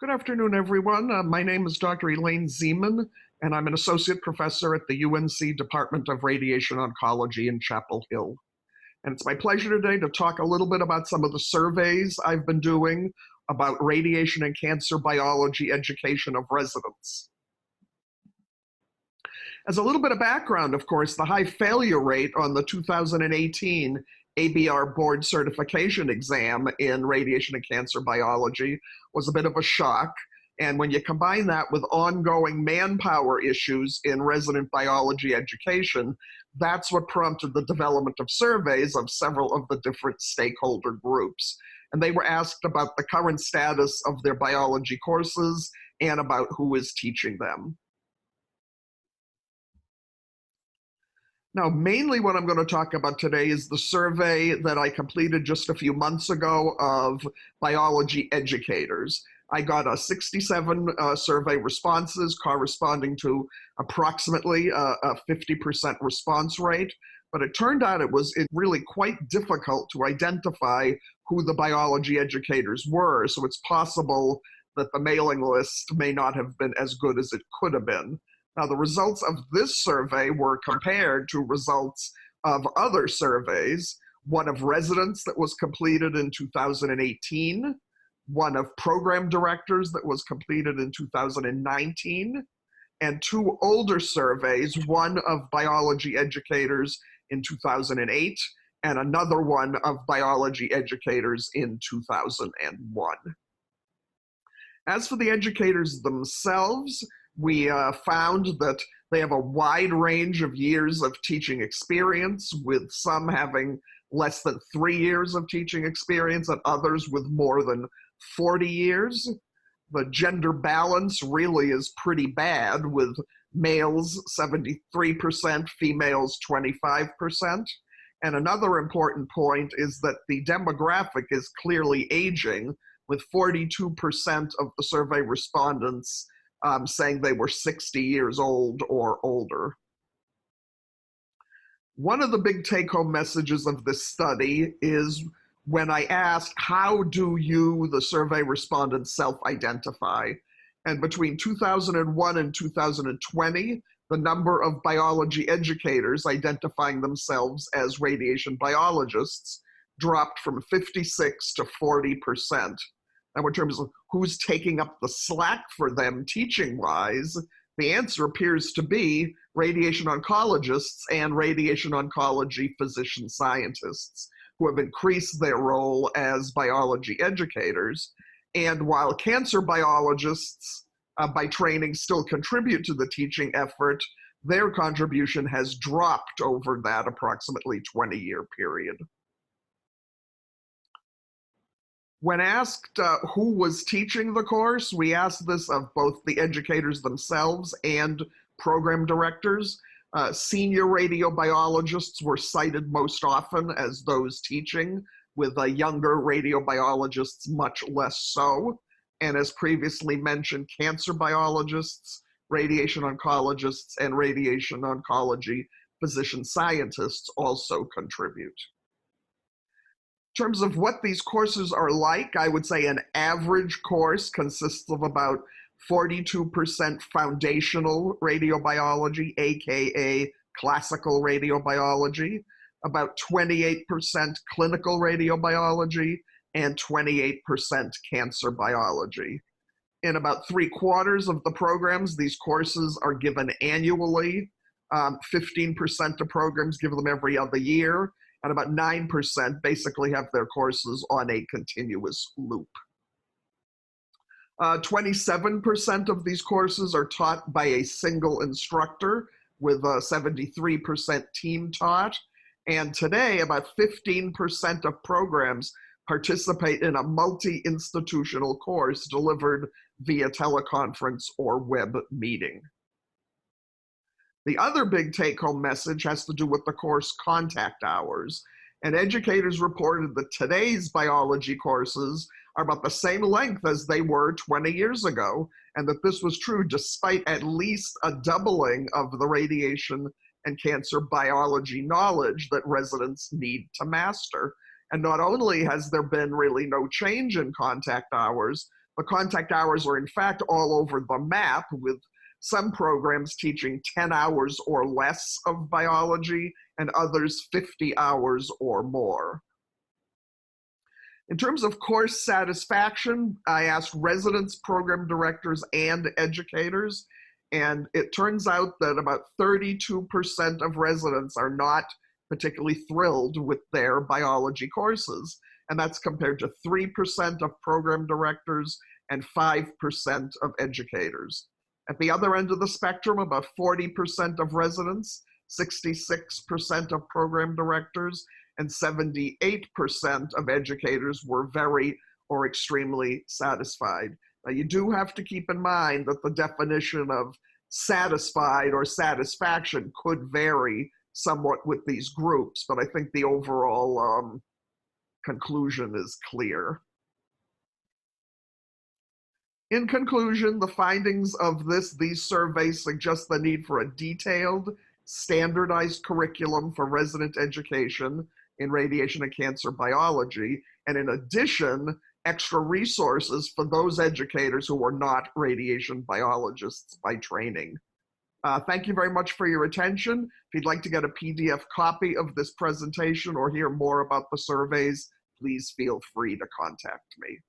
Good afternoon, everyone. My name is Dr. Elaine Zeman, and I'm an associate professor at the UNC Department of Radiation Oncology in Chapel Hill. And it's my pleasure today to talk a little bit about some of the surveys I've been doing about radiation and cancer biology education of residents. As a little bit of background, of course, the high failure rate on the 2018 ABR board certification exam in radiation and cancer biology was a bit of a shock. And when you combine that with ongoing manpower issues in resident biology education, that's what prompted the development of surveys of several of the different stakeholder groups. And they were asked about the current status of their biology courses and about who is teaching them. Now, mainly what I'm going to talk about today is the survey that I completed just a few months ago of biology educators. I got 67 survey responses corresponding to approximately a 50% response rate, but it turned out it was really quite difficult to identify who the biology educators were, so it's possible that the mailing list may not have been as good as it could have been. Now, the results of this survey were compared to results of other surveys, one of residents that was completed in 2018, one of program directors that was completed in 2019, and two older surveys, one of biology educators in 2008, and another one of biology educators in 2001. As for the educators themselves, we found that they have a wide range of years of teaching experience, with some having less than 3 years of teaching experience and others with more than 40 years. The gender balance really is pretty bad, with males 73%, females 25%. And another important point is that the demographic is clearly aging, with 42% of the survey respondents saying they were 60 years old or older. One of the big take-home messages of this study is when I asked, how do you, the survey respondents, self-identify? And between 2001 and 2020, the number of biology educators identifying themselves as radiation biologists dropped from 56 to 40%. Now, in terms of who's taking up the slack for them teaching-wise, the answer appears to be radiation oncologists and radiation oncology physician scientists, who have increased their role as biology educators. And while cancer biologists, by training, still contribute to the teaching effort, their contribution has dropped over that approximately 20-year period. When asked who was teaching the course, we asked this of both the educators themselves and program directors. Senior radiobiologists were cited most often as those teaching, with younger radiobiologists much less so. And as previously mentioned, cancer biologists, radiation oncologists, and radiation oncology physician scientists also contribute. In terms of what these courses are like, I would say an average course consists of about 42% foundational radiobiology, aka classical radiobiology, about 28% clinical radiobiology, and 28% cancer biology. In about 3/4 of the programs, these courses are given annually. 15% of programs give them every other year, and about 9% basically have their courses on a continuous loop. 27% of these courses are taught by a single instructor, with 73% team taught. And today, about 15% of programs participate in a multi-institutional course delivered via teleconference or web meeting. The other big take-home message has to do with the course contact hours. And educators reported that today's biology courses are about the same length as they were 20 years ago, and that this was true despite at least a doubling of the radiation and cancer biology knowledge that residents need to master. And not only has there been really no change in contact hours, The contact hours are in fact all over the map, with some programs teaching 10 hours or less of biology and others 50 hours or more. In terms of course satisfaction, I asked residents, program directors, and educators, and it turns out that about 32% of residents are not particularly thrilled with their biology courses, and that's compared to 3% of program directors and 5% of educators. At the other end of the spectrum, about 40% of residents, 66% of program directors, and 78% of educators were very or extremely satisfied. Now, you do have to keep in mind that the definition of satisfied or satisfaction could vary somewhat with these groups, but I think the overall conclusion is clear. In conclusion, the findings of these surveys suggest the need for a detailed, standardized curriculum for resident education in radiation and cancer biology, and in addition, extra resources for those educators who are not radiation biologists by training. Thank you very much for your attention. If you'd like to get a PDF copy of this presentation or hear more about the surveys, please feel free to contact me.